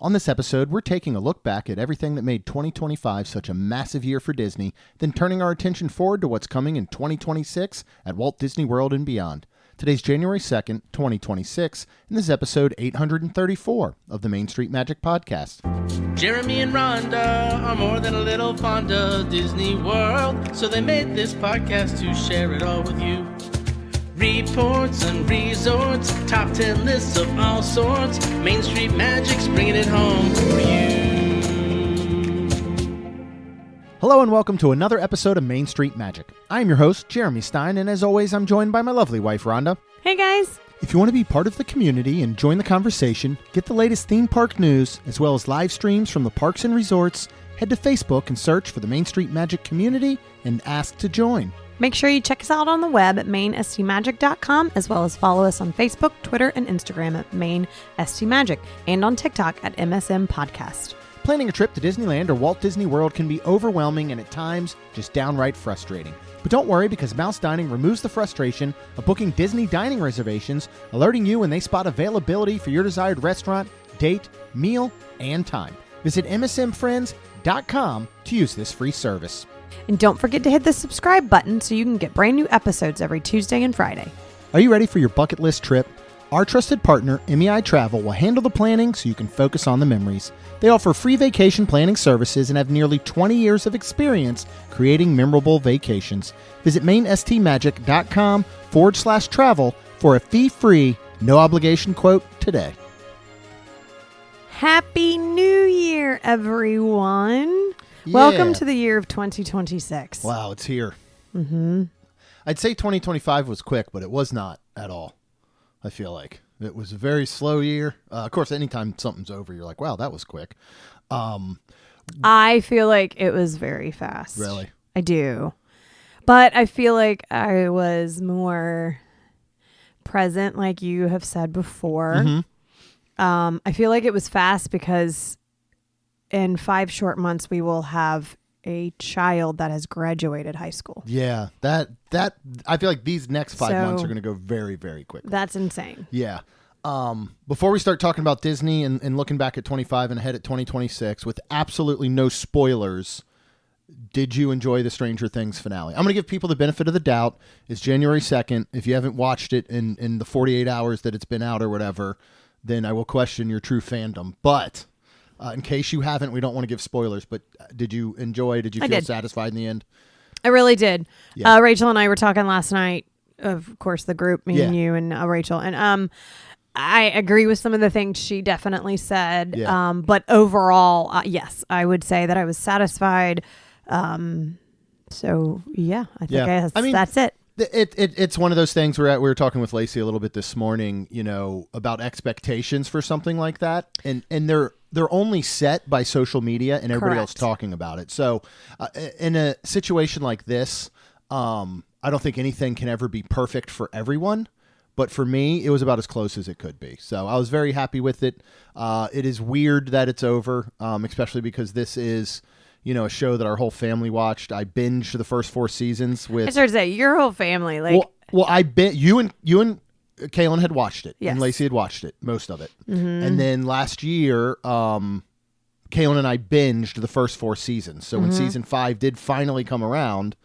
On this episode, we're taking a look back at everything that made 2025 such a massive year for Disney, then turning our attention forward to what's coming in 2026 at Walt Disney World and beyond. Today's January 2nd, 2026, and this is episode 834 of the Main Street Magic Podcast. Jeremy and Rhonda are more than a little fond of Disney World, so they made this podcast to share it all with you. Reports and resorts, top 10 lists of all sorts, Main Street Magic's bringing it home for you. Hello and welcome to another episode of Main Street Magic. I'm your host, Jeremy Stein, and as always, I'm joined by my lovely wife, Rhonda. Hey guys! If you want to be part of the community and join the conversation, get the latest theme park news, as well as live streams from the parks and resorts, head to Facebook and search for the Main Street Magic community and ask to join. Make sure you check us out on the web at mainstmagic.com, as well as follow us on Facebook, Twitter, and Instagram at mainstmagic, and on TikTok at MSM Podcast. Planning a trip to Disneyland or Walt Disney World can be overwhelming and at times just downright frustrating. But don't worry, because Mouse Dining removes the frustration of booking Disney dining reservations, alerting you when they spot availability for your desired restaurant, date, meal, and time. Visit msmfriends.com to use this free service. And don't forget to hit the subscribe button so you can get brand new episodes every Tuesday and Friday. Are you ready for your bucket list trip? Our trusted partner, MEI Travel, will handle the planning so you can focus on the memories. They offer free vacation planning services and have nearly 20 years of experience creating memorable vacations. Visit mainstmagic.com/travel for a fee-free, no-obligation quote today. Happy New Year, everyone! Yeah. Welcome to the year of 2026. Wow, it's here. Mm-hmm. I'd say 2025 was quick, but it was not at all. I feel like it was a very slow year. Of course, anytime something's over, you're like, wow, that was quick. I feel like it was very fast. Really? I do. But I feel like I was more present, like you have said before. Mm-hmm. I feel like it was fast because in 5 short months, we will have a child that has graduated high school. Yeah, that I feel like these next 5 months are going to go very, very quickly. That's insane. Yeah. Before we start talking about Disney and looking back at 25 and ahead at 2026, with absolutely no spoilers, did you enjoy the Stranger Things finale? I'm going to give people the benefit of the doubt. It's January 2nd. If you haven't watched it in the 48 hours that it's been out or whatever, then I will question your true fandom. But in case you haven't, we don't want to give spoilers, but did you enjoy? Did you feel satisfied in the end? I really did. Yeah. Rachel and I were talking last night, of course, the group, me and you and Rachel. And I agree with some of the things she definitely said. Yeah. But overall, yes, I would say that I was satisfied. So, yeah, I think that's it. It's one of those things where we were talking with Lacey a little bit this morning, about expectations for something like that. And they're only set by social media and everybody else talking about it. So in a situation like this, I don't think anything can ever be perfect for everyone. But for me, it was about as close as it could be. So I was very happy with it. It is weird that it's over, especially because this is a show that our whole family watched. I binged the first 4 seasons with. I started to say your whole family, like. Well, I bet you and Kaylin had watched it, yes. and Lacey had watched it, most of it, Mm-hmm. and then last year, Kaylin and I binged the first 4 seasons. So when season 5 did finally come around,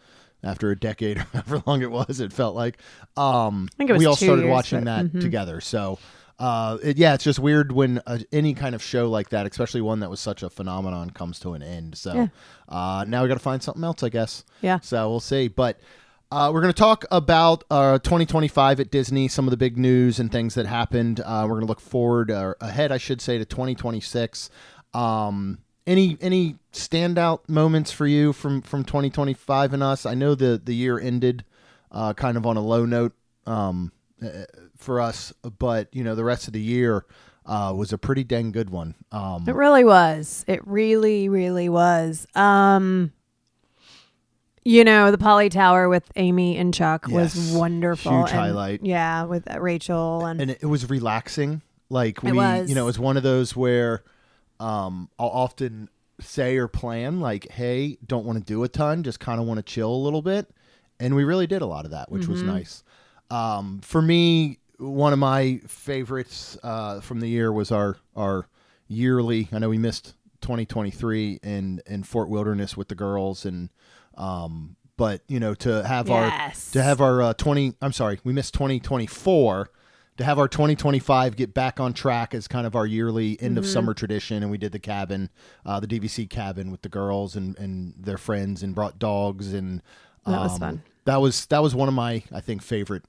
after a decade or however long it was, it felt like. I think it was we all 2 started years, watching that together. So. It's just weird when any kind of show like that, especially one that was such a phenomenon, comes to an end. So now we got to find something else, I guess. Yeah. So we'll see. But we're going to talk about 2025 at Disney, some of the big news and things that happened. We're going to look forward ahead, I should say, to 2026. Any standout moments for you from 2025 and us? I know the year ended kind of on a low note. For us, but the rest of the year was a pretty dang good one. It really was. It really, really was. The Poly Tower with Amy and Chuck was wonderful. Huge highlight. Yeah, with Rachel and it was relaxing. Like it was one of those where I'll often say or plan like, hey, don't want to do a ton, just kind of want to chill a little bit, and we really did a lot of that, which was nice. For me, one of my favorites from the year was our yearly. I know we missed 2023 in Fort Wilderness with the girls, and but to have our 20. I'm sorry, we missed 2024. To have our 2025 get back on track as kind of our yearly end of summer tradition, and we did the cabin, the DVC cabin with the girls and their friends, and brought dogs, and that was fun. That was one of my, I think, favorite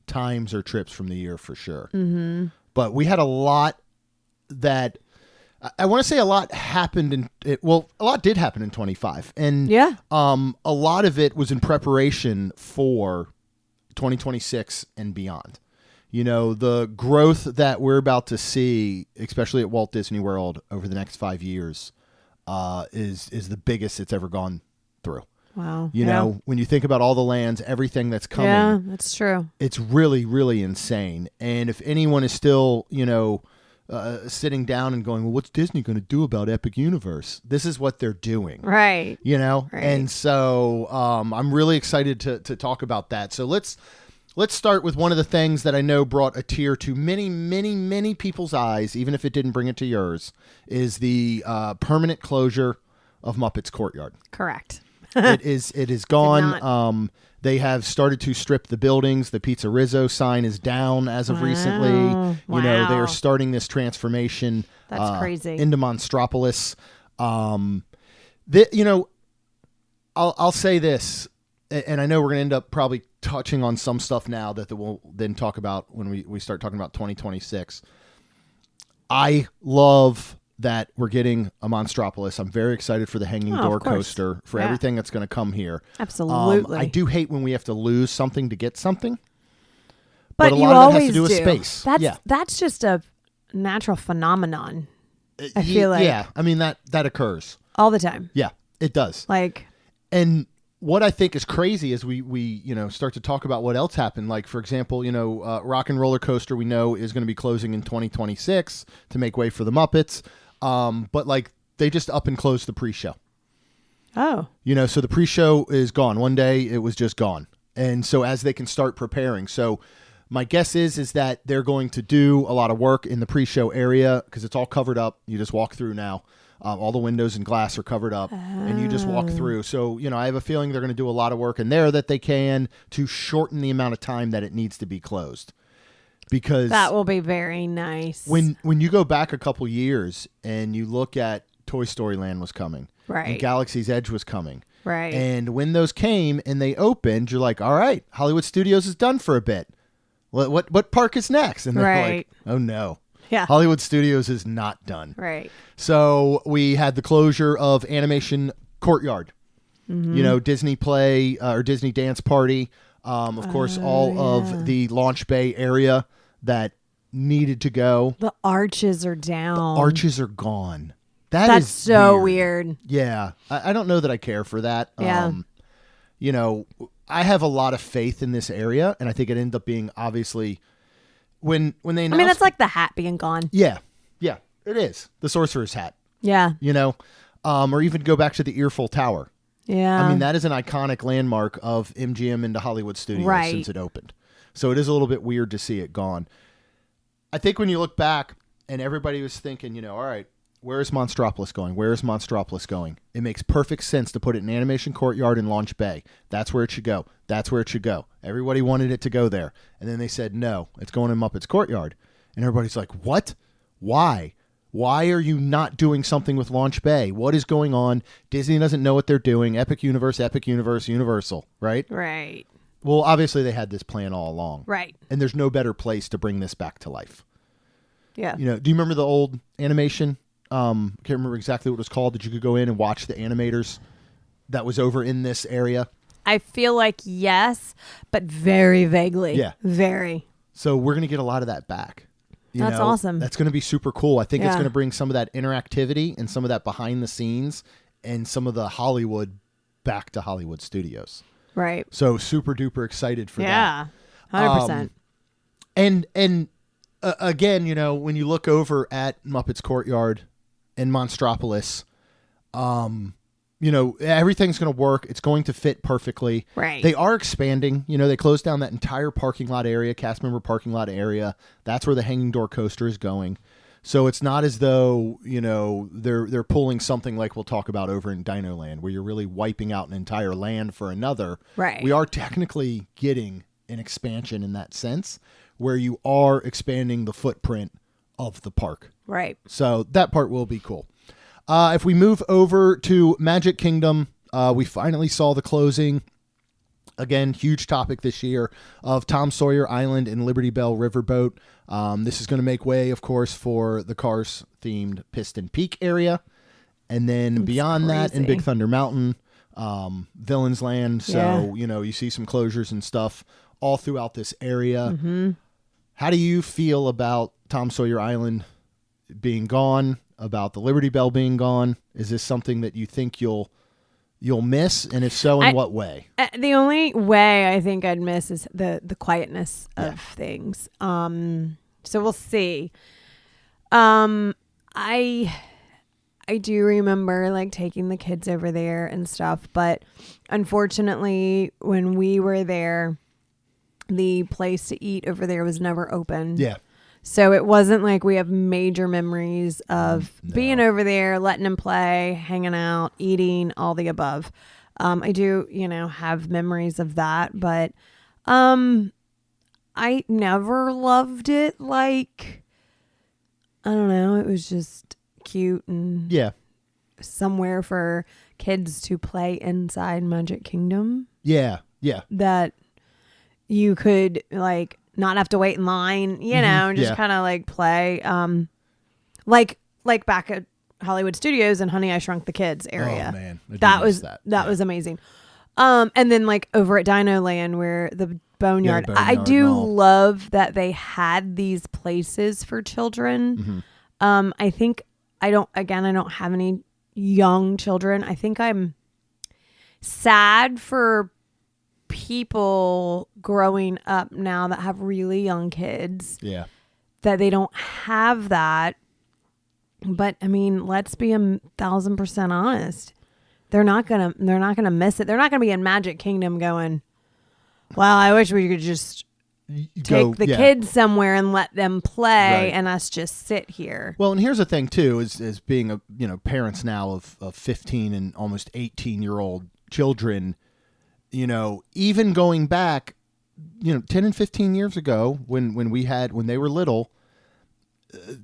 times or trips from the year for sure. Mm-hmm. But we had a lot that I want to say a lot happened a lot did happen in 25, and a lot of it was in preparation for 2026 and beyond. The growth that we're about to see, especially at Walt Disney World over the next 5 years, is the biggest it's ever gone through. Wow. When you think about all the lands, everything that's coming. Yeah, that's true. It's really, really insane. And if anyone is still, sitting down and going, well, what's Disney going to do about Epic Universe? This is what they're doing. Right. Right. And so I'm really excited to talk about that. So let's start with one of the things that I know brought a tear to many, many, many people's eyes, even if it didn't bring it to yours, is the permanent closure of Muppets Courtyard. Correct. It is gone. They have started to strip the buildings. The Pizza Rizzo sign is down as of recently. They are starting this transformation. That's crazy. Into Monstropolis. I'll say this, and I know we're going to end up probably touching on some stuff now that we'll then talk about when we start talking about 2026. I love that we're getting a Monstropolis. I'm very excited for the hanging door coaster, for everything that's going to come here. Absolutely. I do hate when we have to lose something to get something. But a you lot of it always has to do with space. That's just a natural phenomenon. I feel like. Yeah, I mean that occurs all the time. Yeah, it does. And what I think is crazy is we start to talk about what else happened. Like, for example, Rock and Roller Coaster we know is going to be closing in 2026 to make way for the Muppets. But they just up and closed the pre-show. Oh. So the pre-show is gone. One day it was just gone. And so as they can start preparing. So my guess is that they're going to do a lot of work in the pre-show area because it's all covered up. You just walk through now. All the windows and glass are covered up, and you just walk through. So, I have a feeling they're going to do a lot of work in there that they can to shorten the amount of time that it needs to be closed. Because that will be very nice. When you go back a couple years and you look at Toy Story Land was coming, right, and Galaxy's Edge was coming, right, and when those came and they opened, you're like, all right, Hollywood Studios is done for a bit. What park is next? And they're like, oh no. Yeah. Hollywood Studios is not done. Right. So we had the closure of Animation Courtyard, Disney Play or Disney Dance Party. Of course, all of the Launch Bay area that needed to go. The arches are down. The arches are gone. That's so weird. Yeah. I don't know that I care for that. Yeah. I have a lot of faith in this area, and I think it ended up being obviously when they announced, that's like the hat being gone. Yeah, it is. The Sorcerer's Hat. Yeah. Or even go back to the Earful Tower. Yeah. I mean, that is an iconic landmark of MGM into Hollywood Studios since it opened. So it is a little bit weird to see it gone. I think when you look back and everybody was thinking, all right, where is Monstropolis going? Where is Monstropolis going? It makes perfect sense to put it in Animation Courtyard in Launch Bay. That's where it should go. That's where it should go. Everybody wanted it to go there. And then they said, no, it's going in Muppets Courtyard. And everybody's like, what? Why? Why are you not doing something with Launch Bay? What is going on? Disney doesn't know what they're doing. Epic Universe, Universal, right? Right. Well, obviously they had this plan all along. Right. And there's no better place to bring this back to life. Yeah. Do you remember the old animation? I can't remember exactly what it was called, that you could go in and watch the animators that was over in this area. I feel like yes, but very vaguely. Yeah. Very. So we're going to get a lot of that back. That's awesome. That's going to be super cool. I think it's going to bring some of that interactivity and some of that behind the scenes and some of the Hollywood back to Hollywood Studios. Right. So super duper excited for that. Yeah. 100%. And again, when you look over at Muppets Courtyard and Monstropolis, everything's going to work. It's going to fit perfectly. Right. They are expanding. They closed down that entire parking lot area, cast member parking lot area. That's where the hanging door coaster is going. So it's not as though, they're pulling something like we'll talk about over in Dino Land, where you're really wiping out an entire land for another. Right. We are technically getting an expansion in that sense, where you are expanding the footprint of the park. Right. So that part will be cool. If we move over to Magic Kingdom, we finally saw the closing. Again, huge topic this year of Tom Sawyer Island and Liberty Bell Riverboat. This is going to make way, of course, for the Cars-themed Piston Peak area. And then beyond that, in Big Thunder Mountain, Villains Land. So, you see some closures and stuff all throughout this area. Mm-hmm. How do you feel about Tom Sawyer Island being gone, about the Liberty Bell being gone? Is this something that you think you'll miss, and if so, in what way? The only way I think I'd miss is the quietness of things. So we'll see. I do remember like taking the kids over there and stuff, but unfortunately, when we were there, the place to eat over there was never open. Yeah. So it wasn't like we have major memories of being over there, letting them play, hanging out, eating, all the above. I do, have memories of that, but I never loved it. Like, I don't know. It was just cute and somewhere for kids to play inside Magic Kingdom. Yeah. Yeah. That you could like not have to wait in line, and just kind of like play. Like back at Hollywood Studios and Honey, I Shrunk the Kids area. Oh man. That was amazing. And then like over at Dino Land where the Boneyard, I do love that they had these places for children. Mm-hmm. I think I don't have any young children. I think I'm sad for people growing up now that have really young kids. Yeah. That they don't have that. But I mean, let's be 1,000% honest. They're not gonna miss it. They're not gonna be in Magic Kingdom going, well, I wish we could just take the kids somewhere and let them play and us just sit here. Well, and here's the thing too, is being parents now of 15 and almost 18-year-old children, even going back, 10 and 15 years ago when they were little,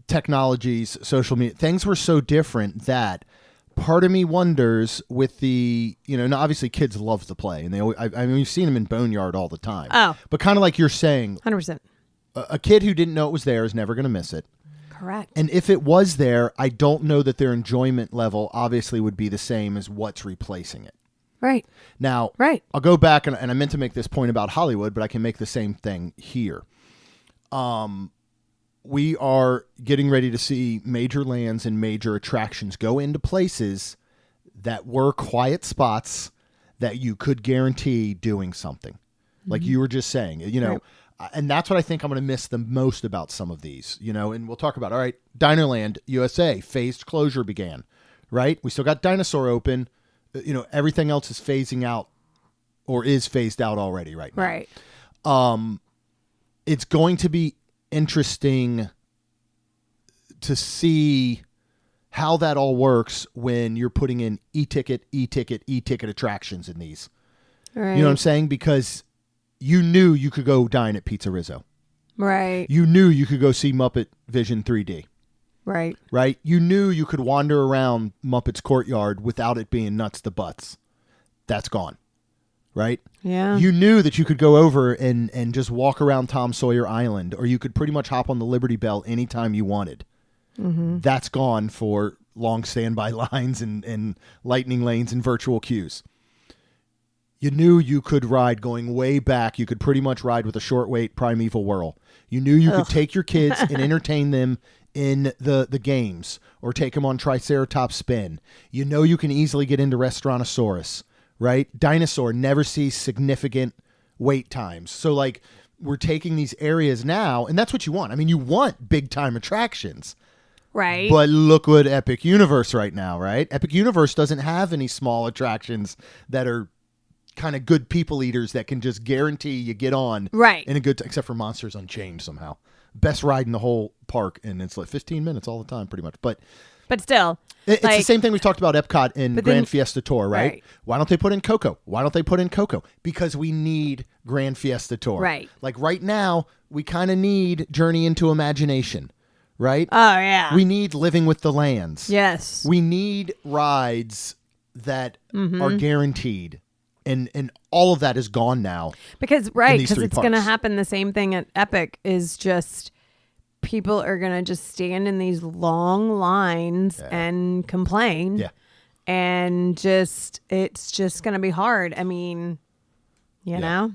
technologies, social media, things were so different that part of me wonders with the, now obviously kids love to play, and they always, I mean, we've seen them in Boneyard all the time. Oh. But kind of like you're saying, 100%. A kid who didn't know it was there is never going to miss it. Correct. And if it was there, I don't know that their enjoyment level obviously would be the same as what's replacing it. Right. Now, I'll go back, and I meant to make this point about Hollywood, but I can make the same thing here. We are getting ready to see major lands and major attractions go into places that were quiet spots that you could guarantee doing something. Like you were just saying, and that's what I think I'm going to miss the most about some of these, and we'll talk about, all right, Dinoland USA, phased closure began, right? We still got Dinosaur open. Everything else is phasing out or is phased out already right now. Right. It's going to be interesting to see how that all works when you're putting in e-ticket attractions in these. Right. You know what I'm saying? Because you knew you could go dine at Pizza Rizzo. Right. You knew you could go see Muppet Vision 3D. Right. Right? You knew you could wander around Muppet's Courtyard without it being nuts to butts. That's gone. Right? Yeah. You knew that you could go over and just walk around Tom Sawyer Island, or you could pretty much hop on the Liberty Bell anytime you wanted. Mm-hmm. That's gone for long standby lines and lightning lanes and virtual queues. You knew you could ride going way back. You could pretty much ride with a short wait Primeval Whirl. You knew you could take your kids and entertain them in the games, or take them on Triceratops Spin. You know you can easily get into Restaurantosaurus, right? Dinosaur never sees significant wait times. So like we're taking these areas now, and that's what you want. I mean, you want big time attractions. Right. But look what Epic Universe right now, right? Epic Universe doesn't have any small attractions that are kind of good people eaters that can just guarantee you get on right in a good except for Monsters Unchained somehow. best ride in the whole park, and it's like 15 minutes all the time, pretty much. But still, it's the same thing we talked about Epcot and Grand Fiesta Tour, right? Why don't they put in Coco? Because we need Grand Fiesta Tour. Right. Like right now, we kind of need Journey into Imagination, right? Oh, yeah. We need Living with the Lands. Yes. We need rides that are guaranteed. And all of that is gone now. Because it's parks. going to happen. The same thing at Epic is just people are going to just stand in these long lines and complain. Yeah. And it's just going to be hard. I mean, you know?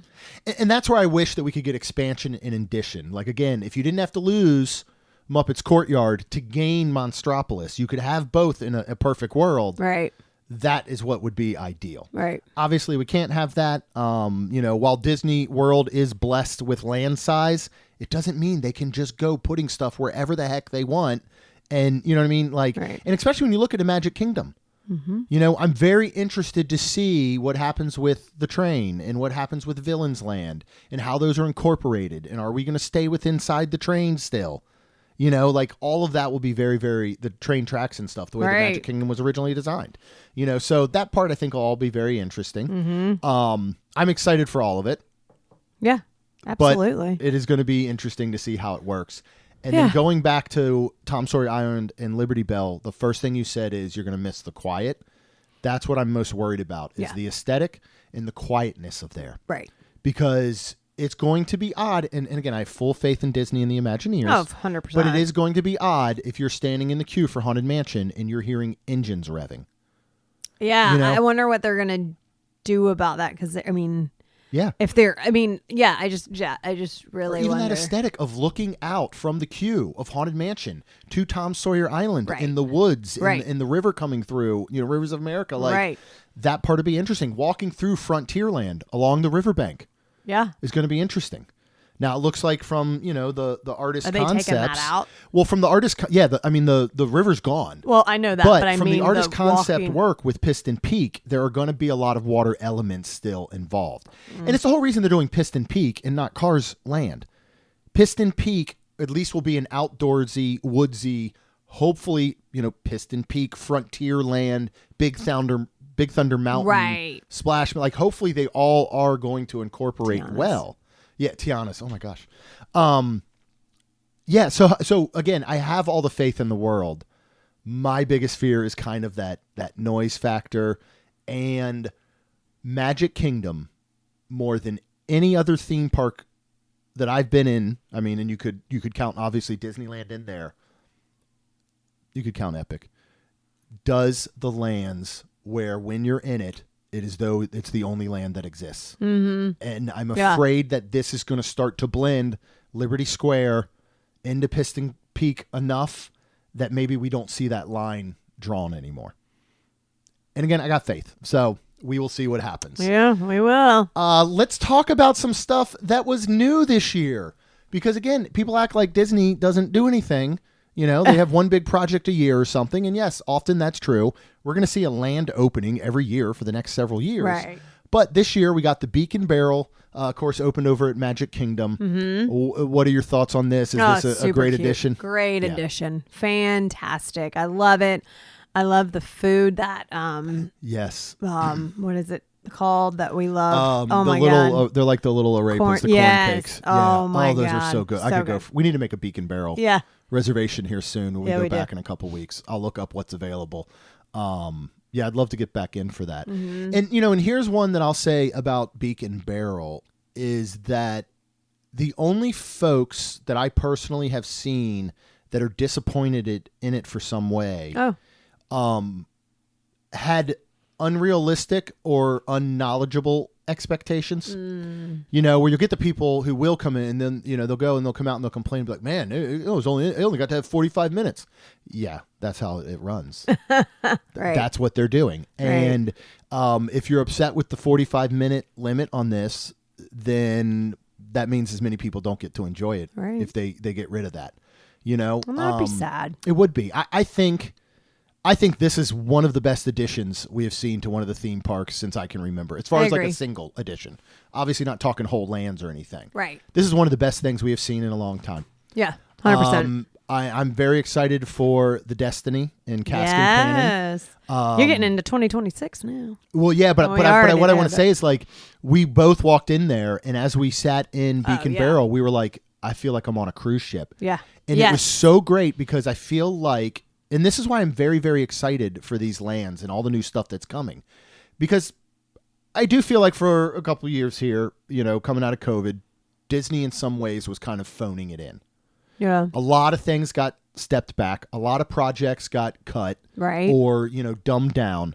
And that's where I wish that we could get expansion and addition. Like, again, if you didn't have to lose Muppets Courtyard to gain Monstropolis, you could have both in a perfect world. Right. That is what would be ideal. Right. Obviously, we can't have that. While Disney World is blessed with land size, it doesn't mean they can just go putting stuff wherever the heck they want. And you know what I mean? Like, and especially when you look at a Magic Kingdom, I'm very interested to see what happens with the train and what happens with Villains Land and how those are incorporated. And are we going to stay inside the train still? Like all of that will be very, very, the train tracks and stuff, the way the Magic Kingdom was originally designed. So that part I think will all be very interesting. I'm excited for all of it. Yeah, absolutely. But it is going to be interesting to see how it works. And then going back to Tom Sawyer Island and Liberty Bell, the first thing you said is you're going to miss the quiet. That's what I'm most worried about is the aesthetic and the quietness of there. Right. Because it's going to be odd. And again, I have full faith in Disney and the Imagineers. Oh, 100%. But it is going to be odd if you're standing in the queue for Haunted Mansion and you're hearing engines revving. Yeah. I wonder what they're going to do about that. Because, if they're, I just really even wonder. that aesthetic of looking out from the queue of Haunted Mansion to Tom Sawyer Island in the woods, in the river coming through, Rivers of America. That part would be interesting. Walking through Frontierland along the riverbank. Yeah. Is going to be interesting. Now it looks like from, the artist Are they concepts. taking that out? Well, from the artist, the river's gone. Well, I know that, but I from mean the artist concept walking... work with Piston Peak, there are going to be a lot of water elements still involved. And it's the whole reason they're doing Piston Peak and not Cars Land. Piston Peak at least will be an outdoorsy, woodsy, hopefully, Piston Peak, Frontierland, Big Thunder Mountain, Splash. Like, hopefully they all are going to incorporate Tiana's. Well. Yeah, Tiana's. Oh my gosh. So again, I have all the faith in the world. My biggest fear is kind of that noise factor, and Magic Kingdom more than any other theme park that I've been in. And you could count obviously Disneyland in there. You could count Epic. Does the lands where when you're in it, it is though it's the only land that exists. And I'm afraid that this is going to start to blend Liberty Square into Piston Peak enough that maybe we don't see that line drawn anymore. And again, I got faith. So we will see what happens. Yeah, we will. Let's talk about some stuff that was new this year. Because again, people act like Disney doesn't do anything. They have one big project a year or something. And yes, often that's true. We're going to see a land opening every year for the next several years. Right. But this year we got the Beacon Barrel, of course, opened over at Magic Kingdom. What are your thoughts on this? Is this a great addition? Great addition. Fantastic. I love it. I love the food that, yes. what is it called that we love? God. They're like the little arepas, the corn cakes. Oh my God. Those are so good. I could go. We need to make a Beacon Barrel reservation here soon when we go back in a couple weeks. I'll look up what's available. I'd love to get back in for that. And and here's one that I'll say about Beacon Barrel is that the only folks that I personally have seen that are disappointed in it for some way had unrealistic or unknowledgeable expectations. Where you'll get the people who will come in and then they'll go and they'll come out and they'll complain and be like, man, it only got to have 45 minutes. Yeah, that's how it runs. That's what they're doing. And if you're upset with the 45-minute limit on this, then that means as many people don't get to enjoy it if they get rid of that. Well, that'd be sad. It would be. I think this is one of the best additions we have seen to one of the theme parks since I can remember. As far as like a single addition. Obviously not talking whole lands or anything. Right. This is one of the best things we have seen in a long time. Yeah, 100%. I'm very excited for the Destiny and Castle Cannon. Yes. You're getting into 2026 now. Well, yeah, but Well, what I want to but- say is like we both walked in there, and as we sat in Beacon yeah. Barrel, we were like, I feel like I'm on a cruise ship. Yeah. And it was so great because I feel like, and this is why I'm very, very excited for these lands and all the new stuff that's coming, because I do feel like for a couple of years here, coming out of COVID, Disney in some ways was kind of phoning it in. Yeah. A lot of things got stepped back. A lot of projects got cut. Right. Or, dumbed down.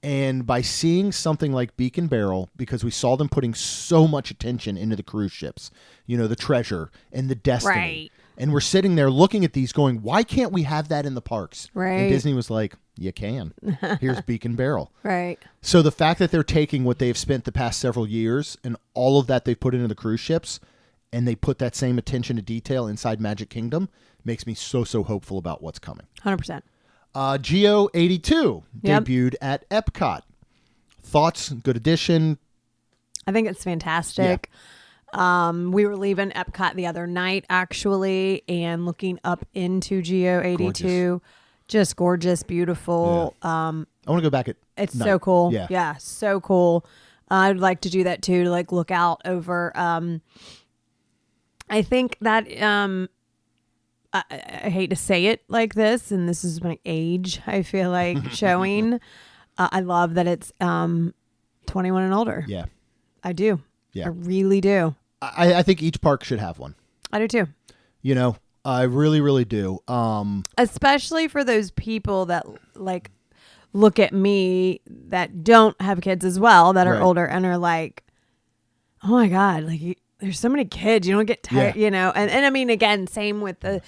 And by seeing something like Beacon Barrel, because we saw them putting so much attention into the cruise ships, the Treasure and the Destiny. Right. And we're sitting there looking at these going, why can't we have that in the parks? Right. And Disney was like, you can. Here's Beacon Barrel. Right. So the fact that they're taking what they've spent the past several years and all of that they've put into the cruise ships, and they put that same attention to detail inside Magic Kingdom, makes me so hopeful about what's coming. 100%. Geo 82 Yep. debuted at Epcot. Thoughts? Good addition. I think it's fantastic. We were leaving Epcot the other night, actually, and looking up into Geo 82. Just gorgeous, beautiful. I want to go back at It's night. so cool. Yeah. Yeah, so cool. I'd like to do that too, to like look out over. I think that I hate to say it like this, and this is my age, I feel like showing. I love that it's 21 and older. Yeah. I do. Yeah. I really do. I think each park should have one. I do too. I really, really do. Especially for those people that like look at me that don't have kids as well, that are Right. older and are like, oh my God, like there's so many kids, you don't get tired, Yeah. And I mean, again, same with the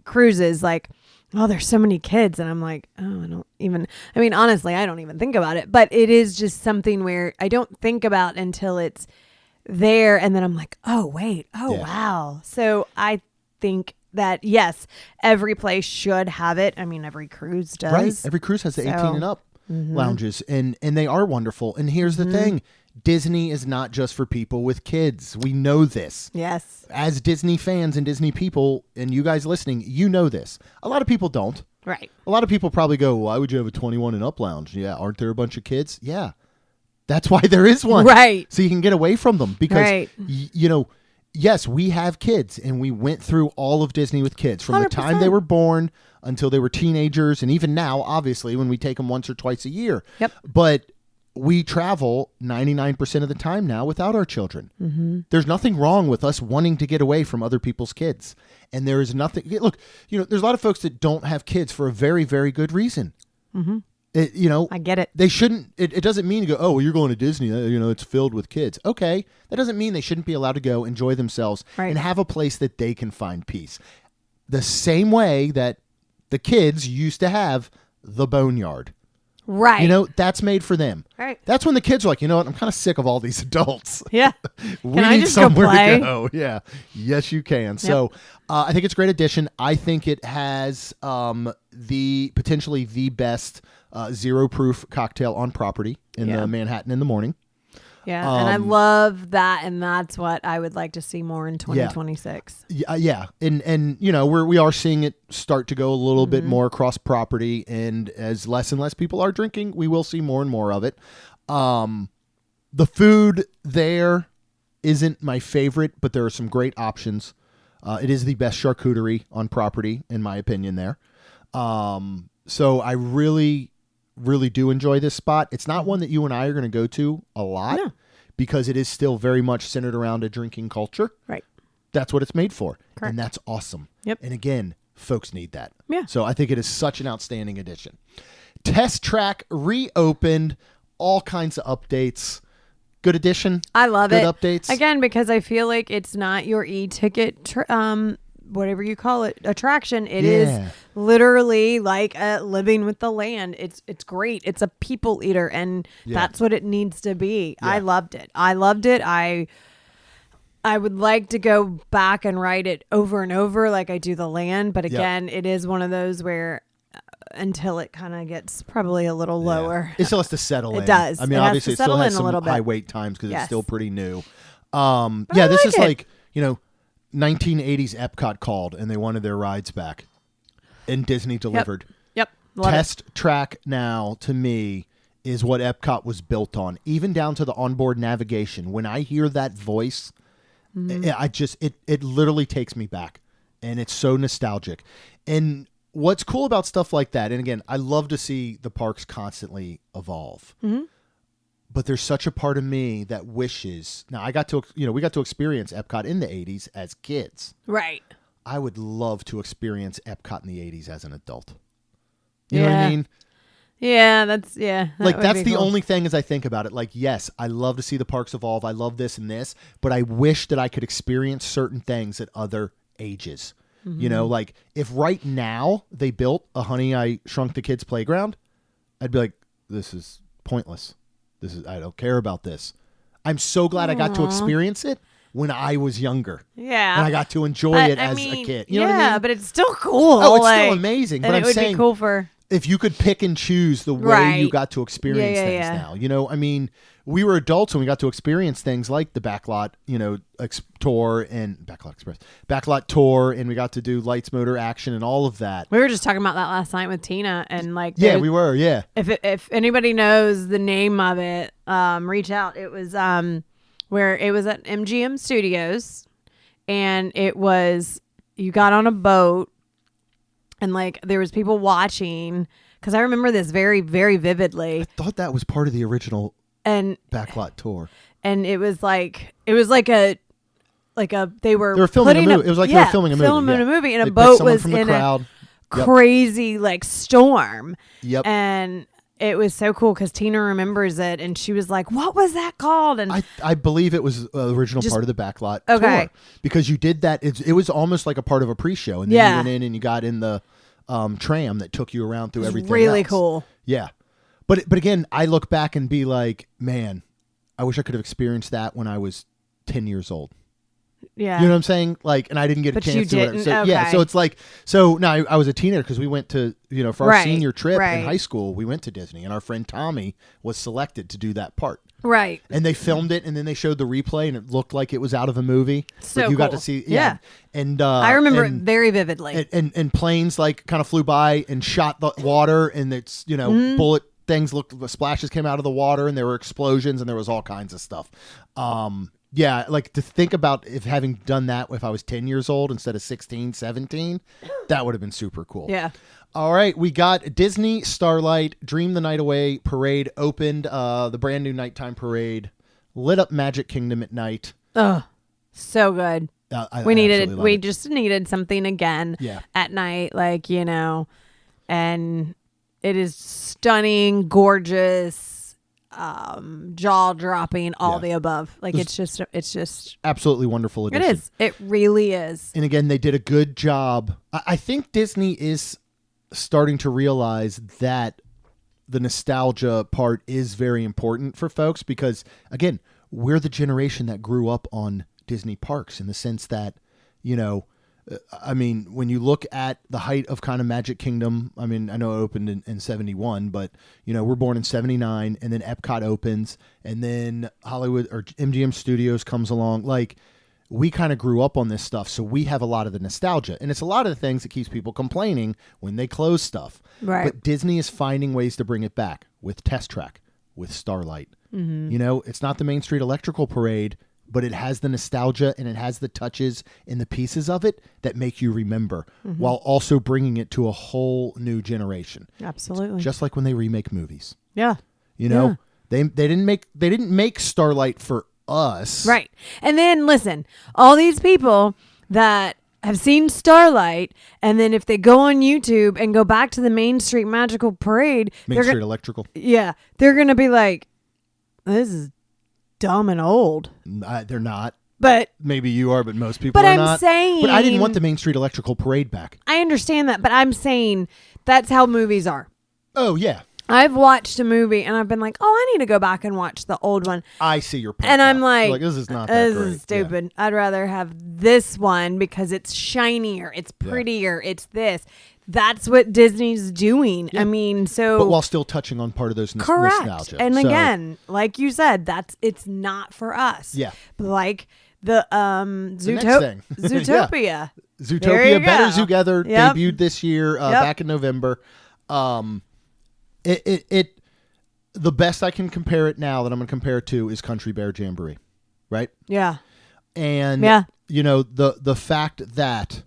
cruises, like, oh, there's so many kids. And I'm like, oh, honestly, I don't even think about it, but it is just something where I don't think about until it's there. And then I'm like, oh, wait, Yeah. wow. So I think that, yes, every place should have it. I mean, every cruise does. Right. Every cruise has the 18 and up lounges, and they are wonderful. And here's the thing. Disney is not just for people with kids. We know this. Yes. As Disney fans and Disney people, and you guys listening, you know this. A lot of people don't. Right. A lot of people probably go, why would you have a 21 and up lounge? Yeah, aren't there a bunch of kids? Yeah. That's why there is one. Right. So you can get away from them because, Right. Yes, we have kids, and we went through all of Disney with kids from the time they 100%. were born until they were teenagers, and even now, obviously, when we take them once or twice a year. Yep. But we travel 99% of the time now without our children. Mm-hmm. There's nothing wrong with us wanting to get away from other people's kids. And there is nothing. Look, there's a lot of folks that don't have kids for a very, very good reason. Mm-hmm. I get it. They shouldn't. It doesn't mean to go, oh, well, you're going to Disney. It's filled with kids. Okay, that doesn't mean they shouldn't be allowed to go enjoy themselves Right. and have a place that they can find peace. The same way that the kids used to have the boneyard. Right. That's made for them. Right. That's when the kids are like, you know what? I'm kind of sick of all these adults. Yeah. We Can I need just go somewhere play? to go. Yeah. Yes, you can. So I think it's a great addition. I think it has potentially the best zero proof cocktail on property in the Manhattan in the morning. Yeah. And I love that. And that's what I would like to see more in 2026. Yeah. And we are seeing it start to go a little bit more across property, and as less and less people are drinking, we will see more and more of it. The food there isn't my favorite, but there are some great options. It is the best charcuterie on property, in my opinion, there. So I really, really do enjoy this spot. It's not one that you and I are going to go to a lot because it is still very much centered around a drinking culture. Right. That's what it's made for. Correct. And that's awesome. Yep. And again, folks need that. Yeah. So I think it is such an outstanding addition. Test Track reopened, all kinds of updates. Good addition. I love Good it. updates. Again, because I feel like it's not your e-ticket, whatever you call it, attraction. It is literally like living with the land. It's great. It's a people eater, and that's what it needs to be. Yeah. I loved it. I would like to go back and ride it over and over like I do the land. But again, it is one of those where until it kind of gets probably a little lower. It still has to settle in. It does. I mean, It has obviously to it still settle has in a some little bit. high wait times because it's Yes. still pretty new. I This like is it. like, 1980s Epcot called and they wanted their rides back, and Disney delivered. Yep. Love Test Track now, to me, is what Epcot was built on, even down to the onboard navigation. When I hear that voice, it literally takes me back, and it's so nostalgic. And what's cool about stuff like that, and again, I love to see the parks constantly evolve. Mm-hmm. But there's such a part of me that wishes. Now, we got to experience Epcot in the 80s as kids. Right. I would love to experience Epcot in the 80s as an adult. You know what I mean? Yeah, that's that's the only thing as I think about it. Like, yes, I love to see the parks evolve. I love this and this, but I wish that I could experience certain things at other ages. Mm-hmm. You know, like if right now they built a Honey, I Shrunk the Kids playground, I'd be like, this is pointless. I don't care about this. I'm so glad I got to experience it when I was younger. Yeah. And I got to enjoy it as a kid. You know what I mean? But it's still cool. Oh, it's still amazing. But I'm saying, it would be cool for... if you could pick and choose the way you got to experience things now. You know, I mean, we were adults and we got to experience things like the Backlot, tour and Backlot tour, and we got to do Lights, Motor, Action, and all of that. We were just talking about that last night with Tina, and we were. If anybody knows the name of it, reach out. It was where it was at MGM Studios, and it was you got on a boat, and there was people watching, because I remember this very, very vividly. I thought that was part of the original Backlot tour. And it was like they were filming a movie. It was like they were filming a movie. Filming a movie, and a boat was in crowd. A crazy storm. Yep. And it was so cool because Tina remembers it, and she was like, "What was that called?" And I believe it was the original part of the Backlot tour, because you did that. It was almost like a part of a pre-show, and then you went in and you got in the tram that took you around through everything. Really else. Cool. Yeah, but again, I look back and be like, man, I wish I could have experienced that when I was 10 years old. Yeah. You know what I'm saying? And I didn't get a chance you to. Didn't? So, okay. Yeah. So it's now I was a teenager because we went to, for our senior trip in high school, we went to Disney, and our friend Tommy was selected to do that part. Right. And they filmed it, and then they showed the replay, and it looked like it was out of a movie. So but you cool. got to see. Yeah. And I remember it very vividly. And planes kind of flew by and shot the water, and it's, bullet things splashes came out of the water, and there were explosions, and there was all kinds of stuff. Yeah, to think about if having done that if I was 10 years old instead of 16, 17, that would have been super cool. Yeah. All right, we got Disney Starlight Dream the Night Away parade opened, the brand new nighttime parade, lit up Magic Kingdom at night. Oh, so good. We just needed something again at night, and it is stunning, gorgeous, jaw-dropping, all the above. It's just absolutely wonderful addition. It is. It really is. And again, they did a good job. I think Disney is starting to realize that the nostalgia part is very important for folks, because again, we're the generation that grew up on Disney parks, in the sense that, when you look at the height of kind of Magic Kingdom, I know it opened in 71, but, we're born in 79, and then Epcot opens, and then Hollywood or MGM Studios comes along. We kind of grew up on this stuff, so we have a lot of the nostalgia. And it's a lot of the things that keeps people complaining when they close stuff. Right. But Disney is finding ways to bring it back with Test Track, with Starlight. Mm-hmm. It's not the Main Street Electrical Parade, but it has the nostalgia, and it has the touches and the pieces of it that make you remember, while also bringing it to a whole new generation. Absolutely. It's just like when they remake movies. Yeah. They didn't make Starlight for us. Right. And then listen, all these people that have seen Starlight, and then if they go on YouTube and go back to the Main Street Magical Parade, Main Street Electrical. Yeah. They're going to be like, this is dumb and old. They're not. But maybe you are, but most people are not. But I'm saying, but I didn't want the Main Street Electrical Parade back. I understand that, but I'm saying that's how movies are. Oh, yeah. I've watched a movie and I've been like, oh, I need to go back and watch the old one. I see your point. And I'm like, this is not that great. This is stupid. Yeah. I'd rather have this one because it's shinier, it's prettier, it's this. That's what Disney's doing. Yeah. But while still touching on part of those nostalgia. And again, like you said, it's not for us. Yeah. But The next thing. Zootopia. Yeah. There you Zootopia, Better go. Together, Yep. debuted this year, back in November. The best I can compare it now that I'm going to compare it to is Country Bear Jamboree, right? Yeah. And you know, the fact that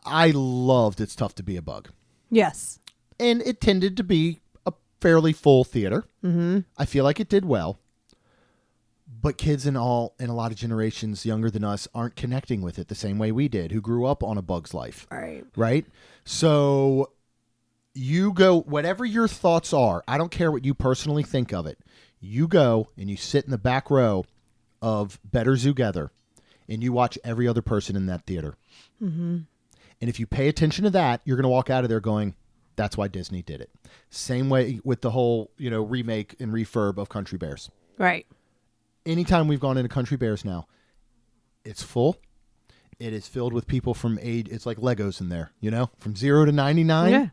I loved It's Tough to Be a Bug. Yes. And it tended to be a fairly full theater. Mm-hmm. I feel like it did well. But kids in a lot of generations younger than us aren't connecting with it the same way we did, who grew up on A Bug's Life. Right. Right? So you go, whatever your thoughts are, I don't care what you personally think of it. You go and you sit in the back row of Better Together and you watch every other person in that theater. Mm-hmm. And if you pay attention to that, you're going to walk out of there going, that's why Disney did it. Same way with the whole, remake and refurb of Country Bears. Right. Anytime we've gone into Country Bears now, it's full. It is filled with people from age. It's like Legos in there, from 0 to 99. Yeah.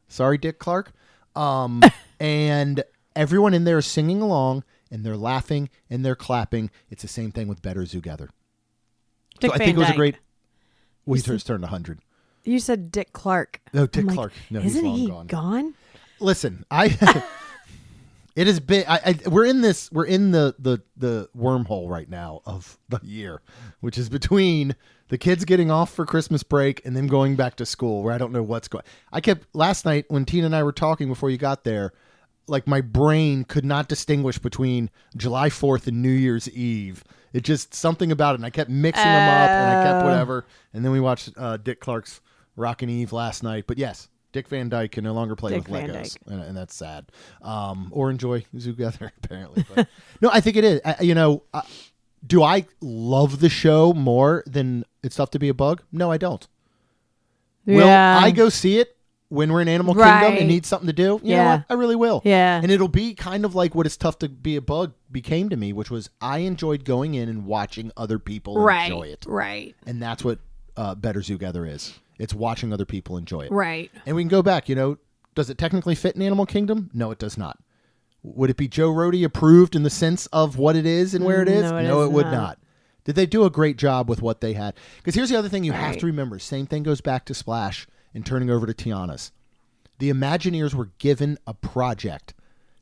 Sorry, Dick Clark. And everyone in there is singing along, and they're laughing, and they're clapping. It's the same thing with Better Together. Dick So I Van think it was a Dyke. great. Well, he turned 100. You said Dick Clark. No, Dick I'm Clark. No, isn't he's long he gone. Listen, it has been. We're in the wormhole right now of the year, which is between the kids getting off for Christmas break and them going back to school, where I don't know what's going. I kept last night when Tina and I were talking before you got there, like my brain could not distinguish between July 4th and New Year's Eve. It just something about it, and I kept mixing them up, and I kept whatever. And then we watched Dick Clark's Rockin' Eve last night. But yes, Dick Van Dyke can no longer play Dick with Van Legos, Dyke. and that's sad. Or enjoy Together, apparently. But, no, I think it is. Do I love the show more than It's Tough to Be a Bug? No, I don't. Yeah. Will I go see it when we're in Animal Kingdom and need something to do? You know what? I really will. Yeah. And it'll be kind of like what It's Tough to Be a Bug became to me, which was I enjoyed going in and watching other people enjoy it. Right. And that's what Better Together is. It's watching other people enjoy it. Right. And we can go back, does it technically fit in Animal Kingdom? No, it does not. Would it be Joe Rohde approved in the sense of what it is and where it is? No, it would not. Did they do a great job with what they had? Because here's the other thing you have to remember. Same thing goes back to Splash and turning over to Tiana's. The Imagineers were given a project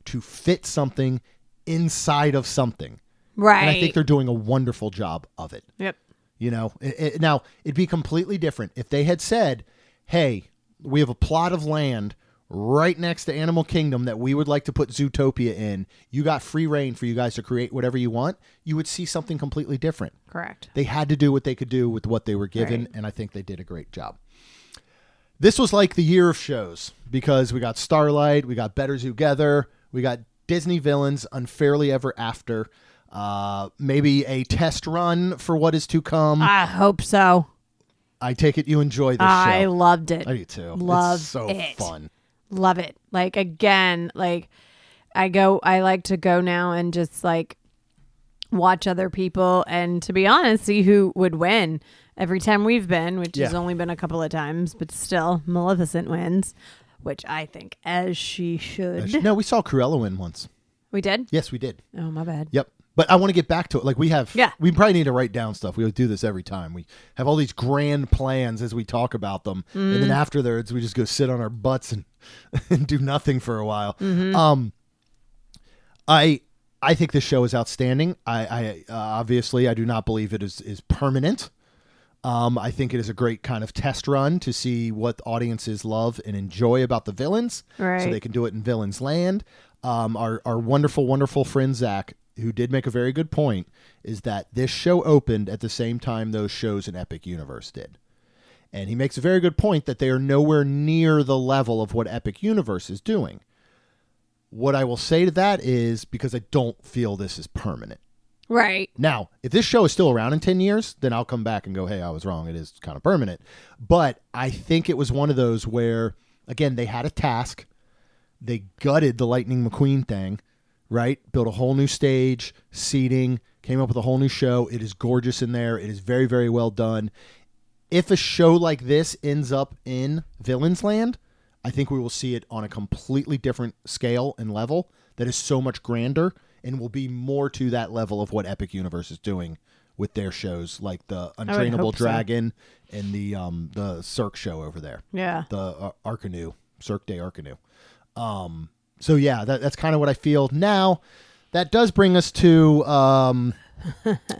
to fit something inside of something. Right. And I think they're doing a wonderful job of it. Yep. Now, it'd be completely different if they had said, hey, we have a plot of land right next to Animal Kingdom that we would like to put Zootopia in. You got free reign for you guys to create whatever you want. You would see something completely different. Correct. They had to do what they could do with what they were given, and I think they did a great job. This was like the year of shows because we got Starlight, we got Better Together, we got Disney Villains, Unfairly Ever After, maybe a test run for what is to come. I hope so. I take it you enjoy this show. I loved it. I do too. Love it's so it. fun. Love it. Like, again, like I like to go now and just like watch other people and, to be honest, see who would win every time we've been, which has only been a couple of times, but still Maleficent wins, which I think as she should. No, we saw Cruella win once. We did? Yes, we did. Oh, my bad. Yep. But I want to get back to it. Like we have, Yeah. we probably need to write down stuff. We would do this every time. We have all these grand plans as we talk about them. And then afterwards, we just go sit on our butts and do nothing for a while. I think this show is outstanding. I obviously, I do not believe it is permanent. I think it is a great kind of test run to see what audiences love and enjoy about the villains. Right. So they can do it in Villains Land. Our wonderful, wonderful friend Zach, who did make a very good point, is that this show opened at the same time those shows in Epic Universe did. And he makes a very good point that they are nowhere near the level of what Epic Universe is doing. What I will say to that is because I don't feel this is permanent. Right. Now, if this show is still around in 10 years, then I'll come back and go, hey, I was wrong. It is kind of permanent. But I think it was one of those where, again, they had a task. They gutted the Lightning McQueen thing, right? Built a whole new stage, seating, came up with a whole new show. It is gorgeous in there. It is very, very well done. If a show like this ends up in Villains Land, I think we will see it on a completely different scale and level that is so much grander and will be more to that level of what Epic Universe is doing with their shows, like the Untrainable hope so. Dragon and the Cirque show over there. Yeah. The Arcanu, Cirque de Arcanu. So yeah, that's kind of what I feel. Now, that does bring us to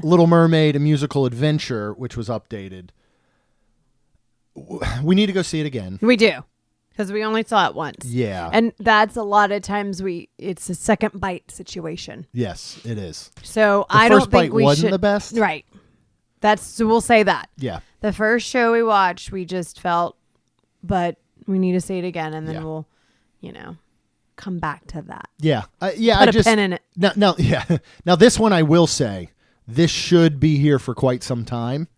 Little Mermaid, A Musical Adventure, which was updated. We need to go see it again. We do. Because we only saw it once. Yeah. And that's a lot of times it's a second bite situation. Yes, it is. So The I first don't think bite we wasn't should. the best? Right. So we'll say that. Yeah. The first show we watched, we just felt, but we need to see it again, and then we'll, come back to that. Yeah. Put a pin in it. Now, yeah. Now, this one I will say, this should be here for quite some time.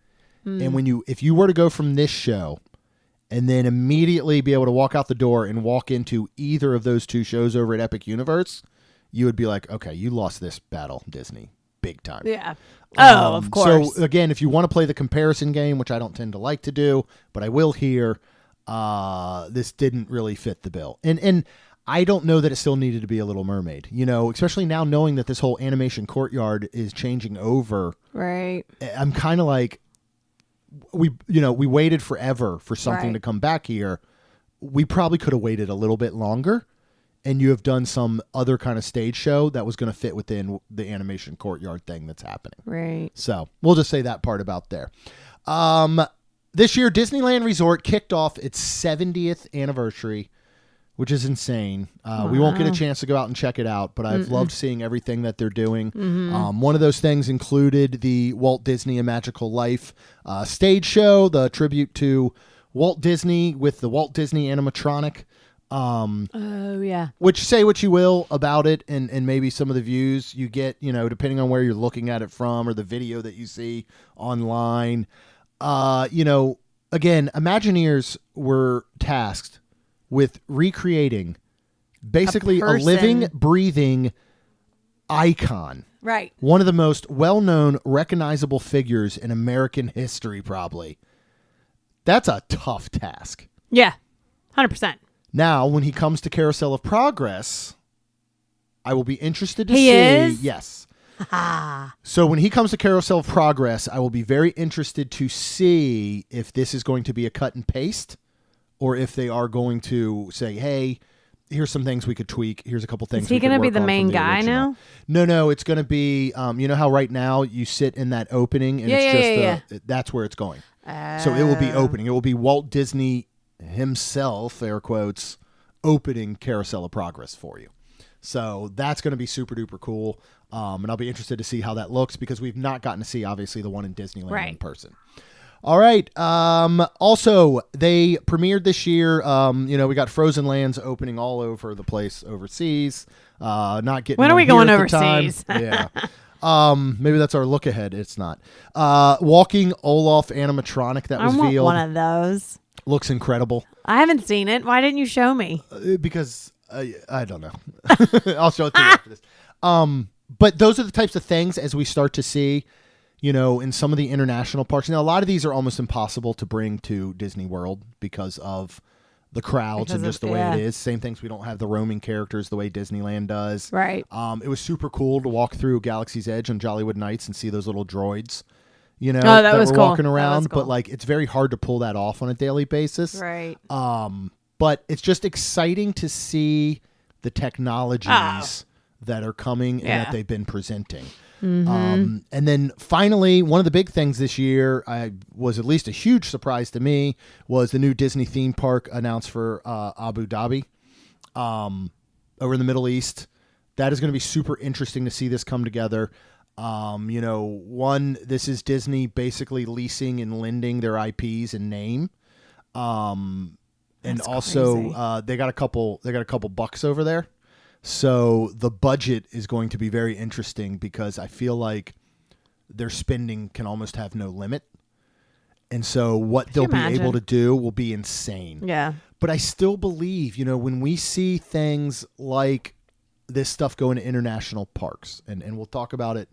And if you were to go from this show and then immediately be able to walk out the door and walk into either of those two shows over at Epic Universe, you would be like, okay, you lost this battle, Disney, big time. Yeah. Oh, of course. So again, if you want to play the comparison game, which I don't tend to like to do, but I will here, this didn't really fit the bill. And I don't know that it still needed to be a Little Mermaid, especially now knowing that this whole animation courtyard is changing over. Right. I'm kind of like, we waited forever for something to come back here. We probably could have waited a little bit longer, and you have done some other kind of stage show that was going to fit within the animation courtyard thing that's happening. Right. So we'll just say that part about there. This year, Disneyland Resort kicked off its 70th anniversary, which is insane. We won't get a chance to go out and check it out, but I've loved seeing everything that they're doing. One of those things included the Walt Disney A Magical Life stage show, the tribute to Walt Disney with the Walt Disney animatronic. Oh, yeah. Which, say what you will about it and maybe some of the views you get, depending on where you're looking at it from or the video that you see online. Again, Imagineers were tasked with recreating basically a living, breathing icon. Right. One of the most well-known, recognizable figures in American history, probably. That's a tough task. Yeah. 100%. Now, when he comes to Carousel of Progress, I will be interested to He see. is? Yes. So when he comes to Carousel of Progress, I will be very interested to see if this is going to be a cut and paste, or if they are going to say, hey, here's some things we could tweak. Here's a couple things. Is he going to be the main guy now? No, it's going to be, you know how right now you sit in that opening and that's where it's going. So it will be opening. It will be Walt Disney himself, air quotes, opening Carousel of Progress for you. So that's going to be super duper cool. And I'll be interested to see how that looks because we've not gotten to see, obviously, the one in Disneyland in person. All right. Also, they premiered this year. We got Frozen Lands opening all over the place overseas. Not getting. When are we going overseas? Yeah. Maybe that's our look ahead. It's not. Walking Olaf animatronic that was I revealed. want one of those. Looks incredible. I haven't seen it. Why didn't you show me? Because I don't know. I'll show it to you after this. But those are the types of things as we start to see, in some of the international parks. Now, a lot of these are almost impossible to bring to Disney World because of the crowds and just the way it is. Same things. We don't have the roaming characters the way Disneyland does. Right. It was super cool to walk through Galaxy's Edge on Jollywood Nights and see those little droids, that was were cool. walking around. Cool. But it's very hard to pull that off on a daily basis. Right. But it's just exciting to see the technologies that are coming and that they've been presenting. And then finally, one of the big things this year, was at least a huge surprise to me, was the new Disney theme park announced for Abu Dhabi over in the Middle East. That is going to be super interesting to see this come together. This is Disney basically leasing and lending their IPs and name. And That's also crazy. they got a couple bucks over there. So the budget is going to be very interesting because I feel like their spending can almost have no limit. And so what they'll be able to do will be insane. Yeah. But I still believe, when we see things like this stuff going to international parks, and we'll talk about it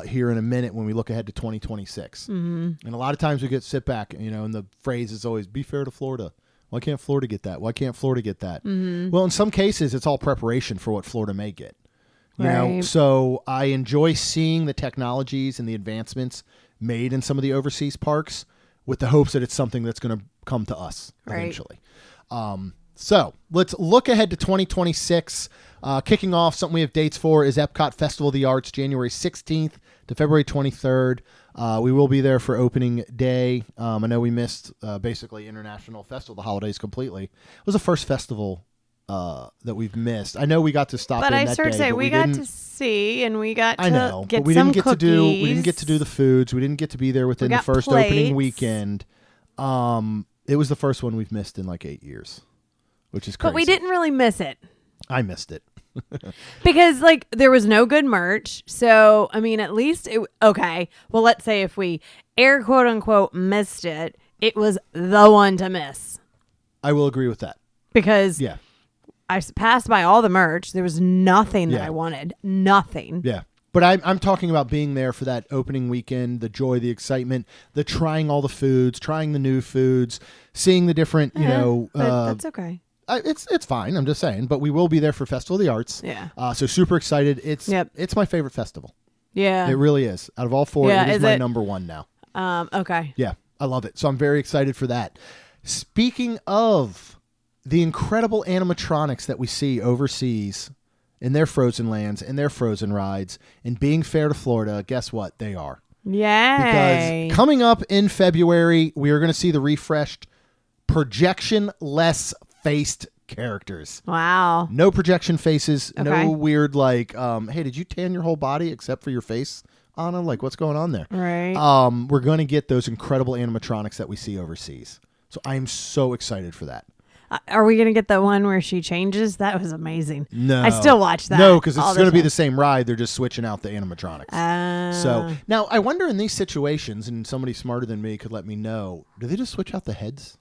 here in a minute when we look ahead to 2026. And a lot of times we sit back, and the phrase is always, be fair to Florida. Why can't Florida get that? Why can't Florida get that? Well, in some cases, it's all preparation for what Florida may get. You know, so I enjoy seeing the technologies and the advancements made in some of the overseas parks with the hopes that it's something that's going to come to us eventually. So let's look ahead to 2026. Kicking off, something we have dates for is Epcot Festival of the Arts, January 16th to February 23rd. We will be there for opening day. I know we missed basically International Festival of the Holidays completely. It was the first festival that we've missed. I know we got to stop in that day. But I started to say, we got to see and we got to get but we some didn't get cookies. We didn't get to do the foods. We didn't get to be there within the first opening weekend. It was the first one we've missed in like 8 years, which is crazy. But we didn't really miss it. I missed it. Because like there was no good merch. So, I mean, at least okay. Well, let's say if we air quote unquote missed it, it was the one to miss. I will agree with that. Because I passed by all the merch. There was nothing that I wanted. Nothing. Yeah. But I'm talking about being there for that opening weekend, the joy, the excitement, the trying all the foods, trying the new foods, seeing the different, that's okay. It's fine. I'm just saying. But we will be there for Festival of the Arts. Yeah. So super excited. It's my favorite festival. Yeah. It really is. Out of all four, it is my number one now. Okay. Yeah. I love it. So I'm very excited for that. Speaking of the incredible animatronics that we see overseas in their frozen lands, in their frozen rides, and being fair to Florida, guess what? They are. Yay. Because coming up in February, we are going to see the refreshed projection-less faced characters. Wow. No projection faces. Okay. No weird like, hey, did you tan your whole body except for your face, Anna? Like, what's going on there? Right. We're going to get those incredible animatronics that we see overseas. So I'm so excited for that. Are we going to get the one where she changes? That was amazing. No. I still watch that. No, because it's going to be the same ride. They're just switching out the animatronics. So now I wonder in these situations, and somebody smarter than me could let me know, do they just switch out the heads?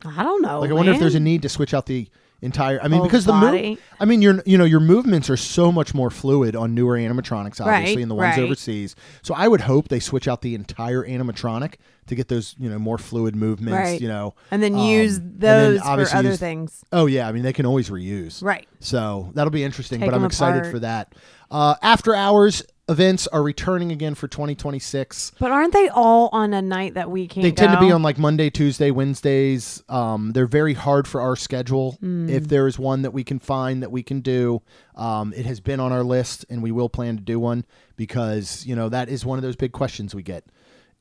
I don't know. Like, I wonder if there's a need to switch out the entire. I mean, whole because body. your movements are so much more fluid on newer animatronics, obviously, and the ones overseas. So I would hope they switch out the entire animatronic to get those, more fluid movements. Right. And then use those for other things. Oh yeah, I mean they can always reuse. Right. So that'll be interesting. Take but I'm excited apart. for that. After hours events are returning again for 2026. But aren't they all on a night that we can't They tend to be on like Monday, Tuesday, Wednesdays. They're very hard for our schedule. If there is one that we can find that we can do, it has been on our list and we will plan to do one because, that is one of those big questions we get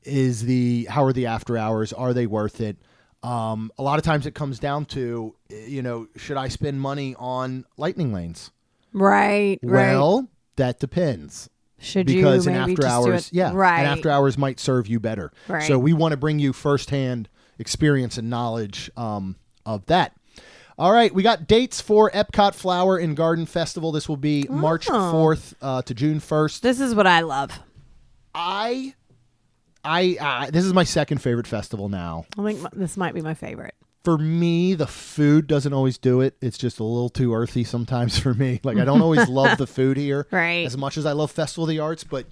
is how are the after hours? Are they worth it? A lot of times it comes down to, should I spend money on lightning lanes? Right. Well, that depends. Because an after hours, an after hours might serve you better. Right. So we want to bring you firsthand experience and knowledge of that. All right, we got dates for Epcot Flower and Garden Festival. This will be March 4th to June 1st. This is what I love. This is my second favorite festival now. I think this might be my favorite. For me, the food doesn't always do it. It's just a little too earthy sometimes for me. Like, I don't always love the food here as much as I love Festival of the Arts, but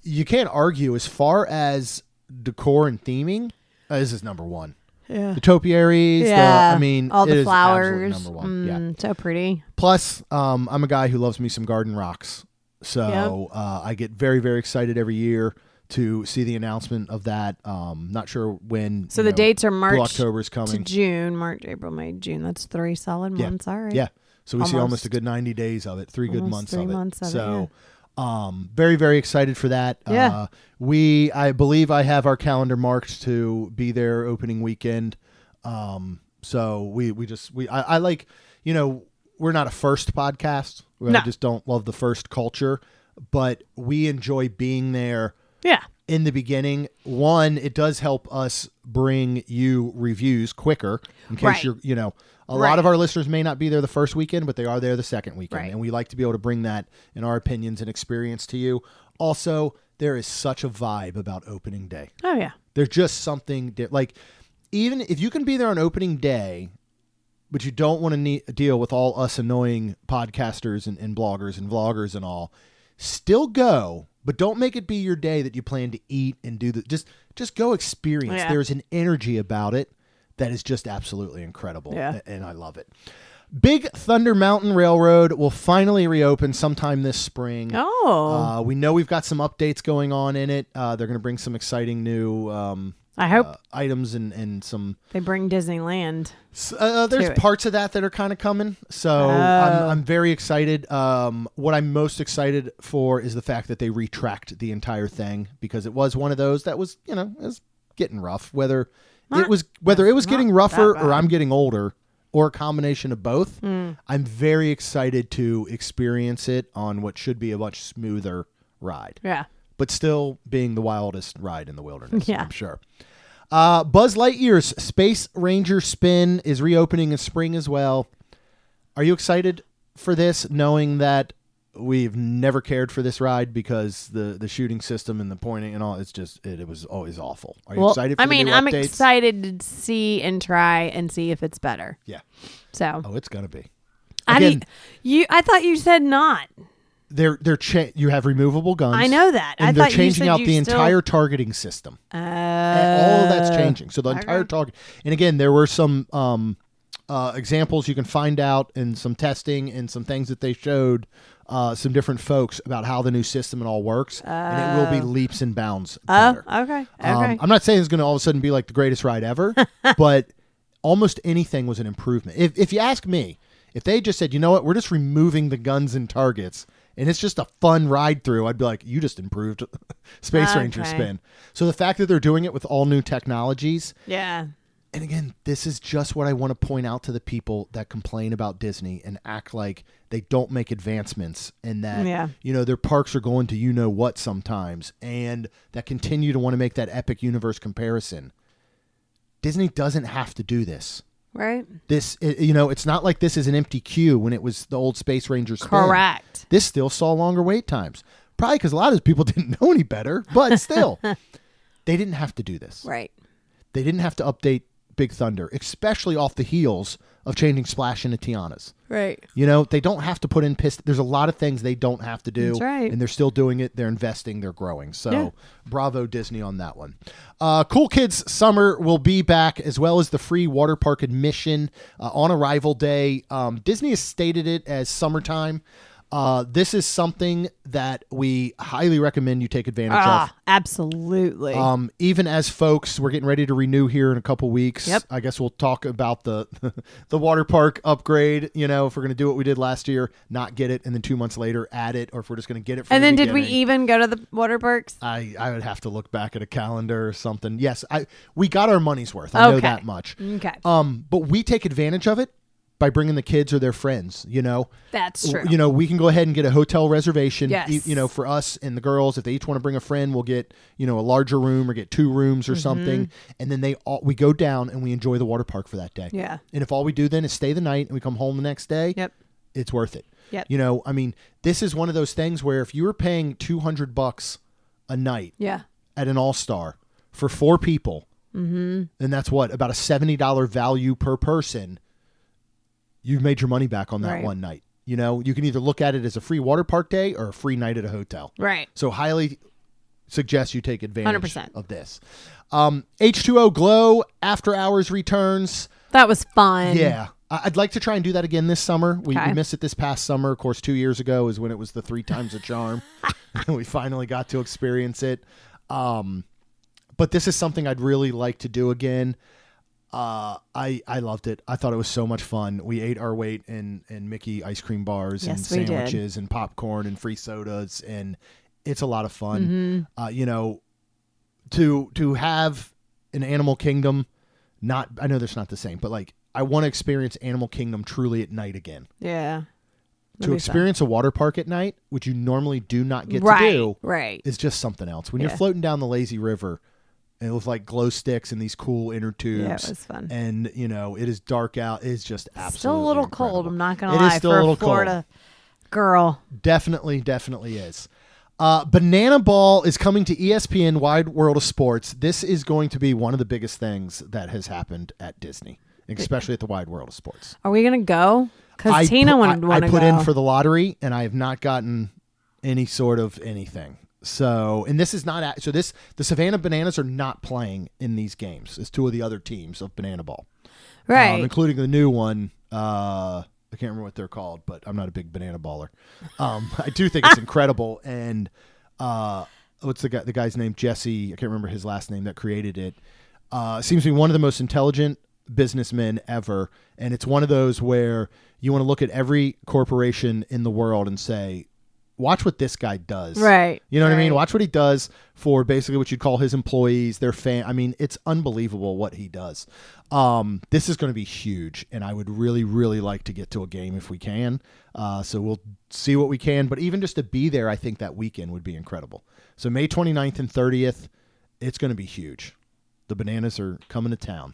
you can't argue as far as decor and theming. This is number one. Yeah. The topiaries, all the it flowers. Is number one. So pretty. Plus, I'm a guy who loves me some garden rocks. So I get very, very excited every year to see the announcement of that. Not sure when. So the dates are March October's coming. to June. March, April, May, June. That's 3 solid months. All right. Yeah. So we see almost a good 90 days of it. 3 good months of it. 3 months of it. So very, very excited for that. Yeah. I believe I have our calendar marked to be there opening weekend. So I like, we're not a first podcast. I just don't love the first culture, but we enjoy being there. Yeah. In the beginning, one, it does help us bring you reviews quicker in case you're, a lot of our listeners may not be there the first weekend, but they are there the second weekend. Right. And we like to be able to bring that in our opinions and experience to you. Also, there is such a vibe about opening day. Oh, yeah. There's just something like, even if you can be there on opening day, but you don't want to deal with all us annoying podcasters and bloggers and vloggers and all, still go. But don't make it be your day that you plan to eat and do just go experience. Yeah. There's an energy about it that is just absolutely incredible. Yeah. And I love it. Big Thunder Mountain Railroad will finally reopen sometime this spring. Oh. We know we've got some updates going on in it. They're going to bring some exciting new I hope items and some. they bring Disneyland. There's parts of that are kind of coming. So I'm very excited. What I'm most excited for is the fact that they retracked the entire thing, because it was one of those that was, it was getting rough. Whether it was getting rougher or I'm getting older, or a combination of both, I'm very excited to experience it on what should be a much smoother ride. Yeah. But still being the wildest ride in the wilderness, Yeah. I'm sure. Buzz Lightyear's Space Ranger Spin is reopening in spring as well. Are you excited for this, knowing that we've never cared for this ride because the shooting system and the pointing and all, it was always awful. Are you excited for the new I'm updates? excited to see and try and see if it's better. Yeah. So. Oh, it's going to be. I thought you said not. You have removable guns. I know that. And I they're thought changing you said out the entire targeting system. All of that's changing. So the entire target. And again, there were some examples you can find out, and some testing and some things that they showed some different folks about how the new system and all works. And it will be leaps and bounds better. Okay. I'm not saying it's going to all of a sudden be like the greatest ride ever, but almost anything was an improvement. If you ask me, if they just said, you know what, we're just removing the guns and targets, and it's just a fun ride through, I'd be like, you just improved Space Ranger Spin. So the fact that they're doing it with all new technologies. Yeah. And again, this is just what I want to point out to the people that complain about Disney and act like they don't make advancements, and that, their parks are going to what sometimes, and that continue to want to make that epic universe comparison. Disney doesn't have to do this. Right. This, it's not like this is an empty queue when it was the old Space Ranger Spin. Correct. This still saw longer wait times. Probably because a lot of those people didn't know any better, but still, they didn't have to do this. Right. They didn't have to update Big Thunder, especially off the heels of changing Splash into Tiana's. Right. They don't have to put in There's a lot of things they don't have to do. That's right. And they're still doing it. They're investing. They're growing. So bravo Disney on that one. Cool Kids Summer will be back, as well as the free water park admission on arrival day. Disney has stated it as summertime. This is something that we highly recommend you take advantage of. Absolutely. Even as folks, we're getting ready to renew here in a couple weeks. Yep. I guess we'll talk about the water park upgrade. If we're going to do what we did last year, not get it, and then 2 months later add it, or if we're just going to get it from and the then beginning. did we even go to the water parks? I would have to look back at a calendar or something. Yes, we got our money's worth. I know that much. Okay. But we take advantage of it by bringing the kids or their friends, That's true. We can go ahead and get a hotel reservation, Yes. For us and the girls. If they each want to bring a friend, we'll get, a larger room or get 2 rooms or something. And then we go down and we enjoy the water park for that day. Yeah. And if all we do then is stay the night and we come home the next day, it's worth it. Yep. This is one of those things where if you were paying $200 a night at an All-Star for 4 people, then that's about a $70 value per person. You've made your money back on that one night. You can either look at it as a free water park day or a free night at a hotel. Right. So highly suggest you take advantage 100%. of this. H2O Glow After Hours returns. That was fun. Yeah. I'd like to try and do that again this summer. We missed it this past summer. Of course, 2 years ago is when it was the 3 times a charm. We finally got to experience it. But this is something I'd really like to do again. I loved it. I thought it was so much fun. We ate our weight in Mickey ice cream bars and sandwiches and popcorn and free sodas, and it's a lot of fun. To have an Animal Kingdom, I know that's not the same, but I want to experience Animal Kingdom truly at night again. Yeah. To experience a water park at night, which you normally do not get to do, is just something else. When you're floating down the lazy river, and with glow sticks and these cool inner tubes. Yeah, it was fun. And, it is dark out. It's just absolutely still a little incredible. cold. I'm not going to lie. It is still for a little Florida cold. Girl. Definitely is. Banana Ball is coming to ESPN Wide World of Sports. This is going to be one of the biggest things that has happened at Disney, especially at the Wide World of Sports. Are we going to go? Because Tina wanted to go. I put in for the lottery, and I have not gotten any sort of anything. So, and this is not, the Savannah Bananas are not playing in these games as 2 of the other teams of Banana Ball. Right. Including the new one, I can't remember what they're called, but I'm not a big banana baller. I do think it's incredible. And what's the guy's name? Jesse. I can't remember his last name that created it. Seems to be one of the most intelligent businessmen ever. And it's one of those where you want to look at every corporation in the world and say, watch what this guy does. Right. You know what I mean? Watch what he does for basically what you'd call his employees, their I mean, it's unbelievable what he does. This is going to be huge, and I would really, really like to get to a game if we can. So we'll see what we can. But even just to be there, I think that weekend would be incredible. So May 29th and 30th, it's going to be huge. The bananas are coming to town.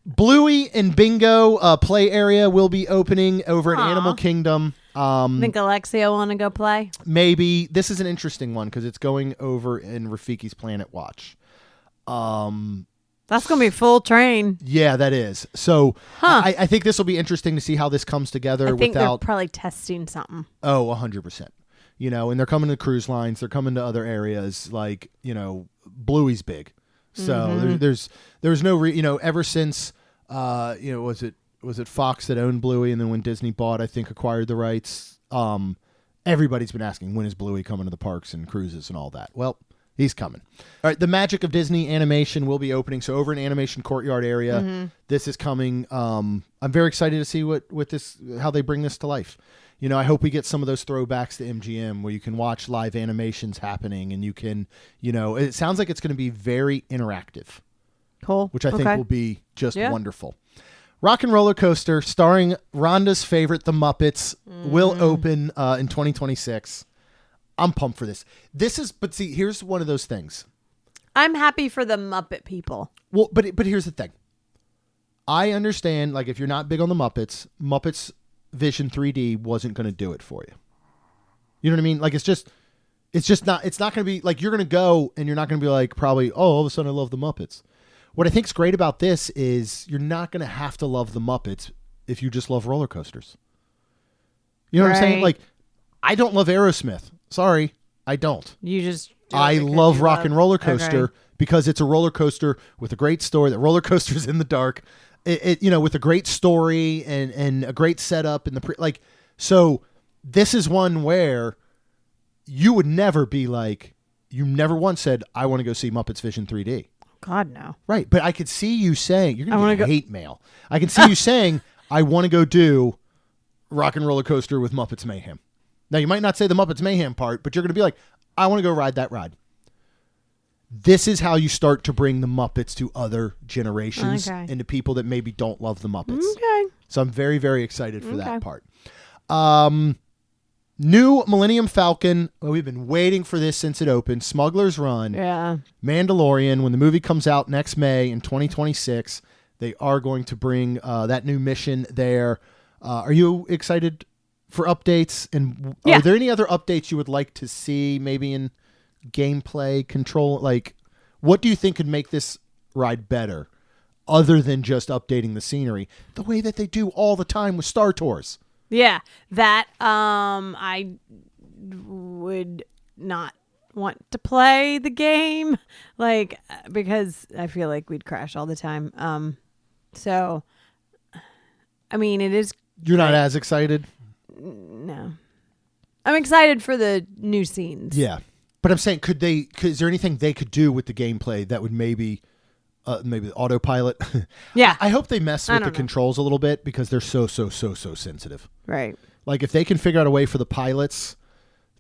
Bluey and Bingo play area will be opening over at Animal Kingdom. Think Alexia want to go play? Maybe. This is an interesting one because it's going over in Rafiki's Planet Watch. That's going to be full train. Yeah, that is. So I think this will be interesting to see how this comes together. I think they're probably testing something. Oh, 100%. You know, and they're coming to cruise lines. They're coming to other areas like, you know, Bluey's big. So there's no, ever since, was it Fox that owned Bluey, and then when Disney bought, I think acquired the rights. Everybody's been asking, when is Bluey coming to the parks and cruises and all that? Well, he's coming. All right, the Magic of Disney animation will be opening. So over in Animation Courtyard area, this is coming. I'm very excited to see how they bring this to life. You know, I hope we get some of those throwbacks to MGM where you can watch live animations happening, and you can, it sounds like it's going to be very interactive. Cool. Which I think will be just wonderful. Rock and Roller Coaster, starring Rhonda's favorite, the Muppets, will open in 2026. I'm pumped for this. But see, here's one of those things. I'm happy for the Muppet people. Well, but here's the thing. I understand, like, if you're not big on the Muppets Vision 3D wasn't going to do it for you. You know what I mean? Like, it's not going to be like, you're going to go and you're not going to be like, probably, all of a sudden I love the Muppets. What I think's great about this is you're not going to have to love the Muppets if you just love roller coasters. You know what I'm saying? Like, I don't love Aerosmith. Sorry, I don't. I love Rock and Roller Coaster because it's a roller coaster with a great story. That roller coaster's in the dark. With a great story and a great setup and so this is one where you would never be like, you never once said, I want to go see Muppets Vision 3D. God, no. Right. But I could see you saying, you're going to get hate mail. I can see you saying, I want to go do Rock and Roller Coaster with Muppets Mayhem. Now, you might not say the Muppets Mayhem part, but you're going to be like, I want to go ride that ride. This is how you start to bring the Muppets to other generations and to people that maybe don't love the Muppets. Okay. So I'm very, very excited for that part. New Millennium Falcon. Well, we've been waiting for this since it opened. Smuggler's Run. Yeah. Mandalorian. When the movie comes out next May in 2026, they are going to bring that new mission there. Are you excited for updates? And are there any other updates you would like to see, maybe in gameplay, control? Like, what do you think could make this ride better other than just updating the scenery the way that they do all the time with Star Tours? Yeah, that I would not want to play the game, like, because I feel like we'd crash all the time. So, I mean, it is. You're not as excited? No. I'm excited for the new scenes. Yeah. But I'm saying, is there anything they could do with the gameplay that would maybe autopilot? Yeah. I hope they mess with the controls a little bit because they're so sensitive. Right. Like, if they can figure out a way for the pilots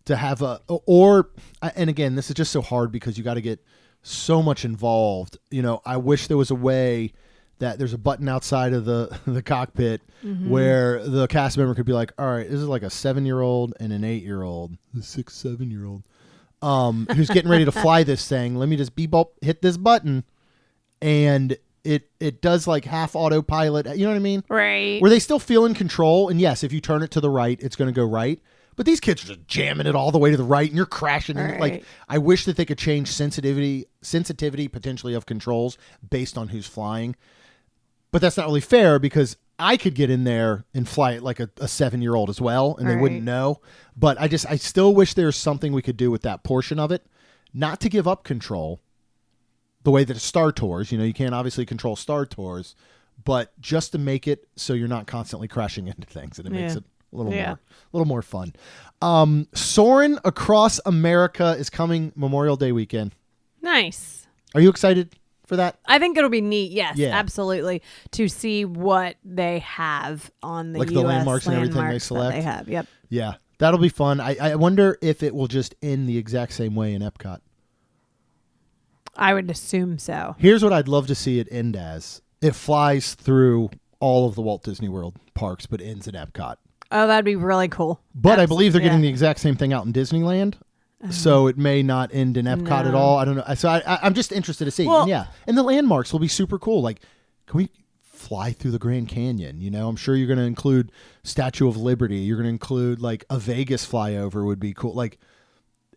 to have and again, this is just so hard because you got to get so much involved. I wish there was a way that there's a button outside of the cockpit where the cast member could be like, all right, this is like a 7-year-old and an 8-year-old, a 6-7-year-old, who's getting ready to fly this thing. Let me just hit this button, and it does like half autopilot. You know what I mean? Right. Where they still feel in control. And yes, if you turn it to the right, it's going to go right. But these kids are just jamming it all the way to the right, and you're crashing. Right. Like, I wish that they could change sensitivity potentially of controls based on who's flying. But that's not really fair because I could get in there and fly it like a 7-year-old as well, and they wouldn't know. But I still wish there's something we could do with that portion of it, not to give up control the way that Star Tours, you can't obviously control Star Tours, but just to make it so you're not constantly crashing into things, and it makes it a little more fun. Soarin' Across America is coming Memorial Day weekend. Nice. Are you excited for that? I think it'll be neat. Yes, absolutely. To see what they have on the like US the landmarks and everything they select. They have. Yep. Yeah, that'll be fun. I wonder if it will just end the exact same way in Epcot. I would assume so. Here's what I'd love to see it end as. It flies through all of the Walt Disney World parks, but ends in Epcot. Oh, that'd be really cool. But I believe they're getting the exact same thing out in Disneyland. So it may not end in Epcot at all. I don't know. So I'm just interested to see. Well, and the landmarks will be super cool. Like, can we fly through the Grand Canyon? You know, I'm sure you're going to include Statue of Liberty. You're going to include like a Vegas flyover would be cool. Like,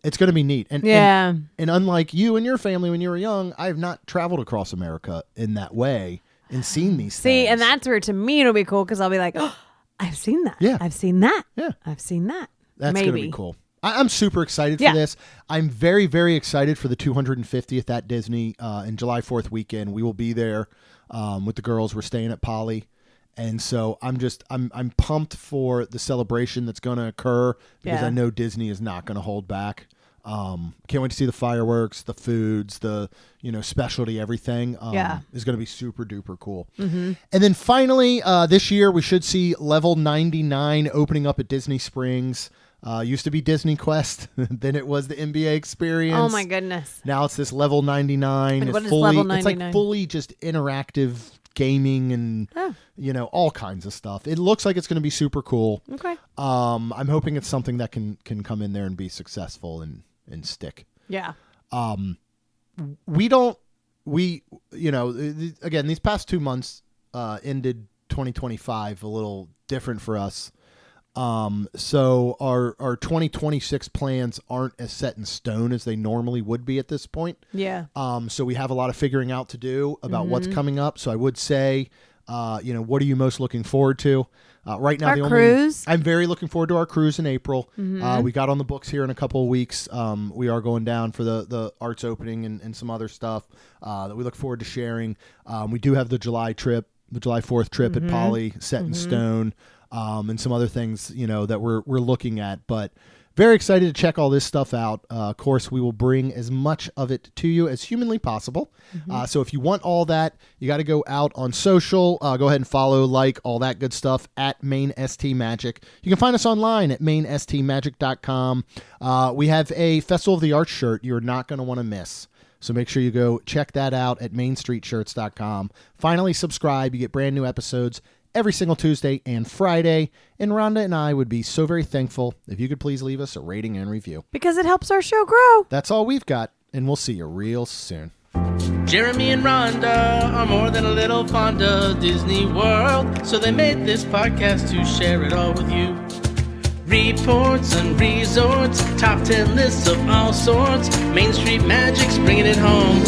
it's going to be neat. And unlike you and your family when you were young, I have not traveled across America in that way and seen these things. See, and that's where to me it'll be cool because I'll be like, oh, I've seen that. Yeah. I've seen that. Yeah. I've seen that. That's going to be cool. I'm super excited for this. I'm very, very excited for the 250th at Disney in July 4th weekend. We will be there with the girls. We're staying at Poly. And so I'm pumped for the celebration that's going to occur because I know Disney is not going to hold back. Can't wait to see the fireworks, the foods, the specialty, everything. Is going to be super duper cool. Mm-hmm. And then finally, this year we should see Level 99 opening up at Disney Springs. Used to be Disney Quest, then it was the NBA Experience. Oh my goodness! Now it's this Level 99. What is Level 99? It's like fully just interactive gaming and all kinds of stuff. It looks like it's going to be super cool. Okay. I'm hoping it's something that can come in there and be successful and stick. Yeah. Again, these past 2 months ended 2025 a little different for us. So our 2026 plans aren't as set in stone as they normally would be at this point. Yeah. So we have a lot of figuring out to do about what's coming up. So I would say, what are you most looking forward to? Right now, our cruise. I'm very looking forward to our cruise in April. We got on the books here in a couple of weeks. We are going down for the arts opening and some other stuff that we look forward to sharing. We do have the July 4th trip at Poly set in stone. And some other things, that we're looking at, but very excited to check all this stuff out. Of course, we will bring as much of it to you as humanly possible. So if you want all that, you got to go out on social. Go ahead and follow, all that good stuff at Maine ST Magic. You can find us online at mainstmagic.com. We have a Festival of the Arts shirt you're not going to want to miss. So make sure you go check that out at mainstreetshirts.com. Finally, subscribe. You get brand new episodes every single Tuesday and Friday. And Rhonda and I would be so very thankful if you could please leave us a rating and review. Because it helps our show grow. That's all we've got, and we'll see you real soon. Jeremy and Rhonda are more than a little fond of Disney World, so they made this podcast to share it all with you. Reports and resorts, top 10 lists of all sorts. Main Street Magic's bringing it home.